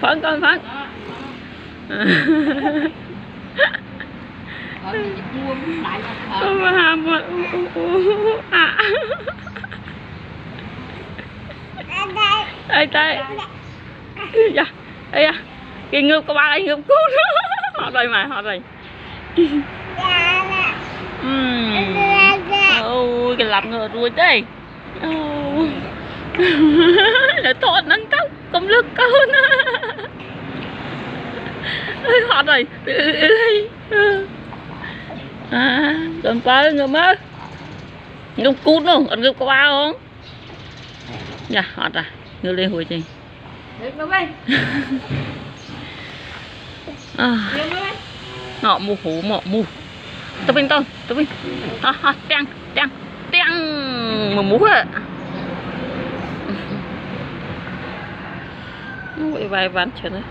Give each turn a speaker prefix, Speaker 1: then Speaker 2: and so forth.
Speaker 1: Phấn con phấn. Con ham quá. Đây đây. Dạ. Đây à. Cái ngược của ba đây ngược cút. Họ đây mà, họ đây. Ôi cái lặp ngựa ruồi đây. Để thôi nâng tóc công lực con. Họ đây. À, còn ba ngựa mơ. Ngược cút luôn, còn ngược của ba không? Dạ, họ ra. Ngược lên hồi chị. Ngọ mù hủ mọ mù. Tập bên tôi. Ha teng mà mù á. Vậy vài ván chuyện đấy.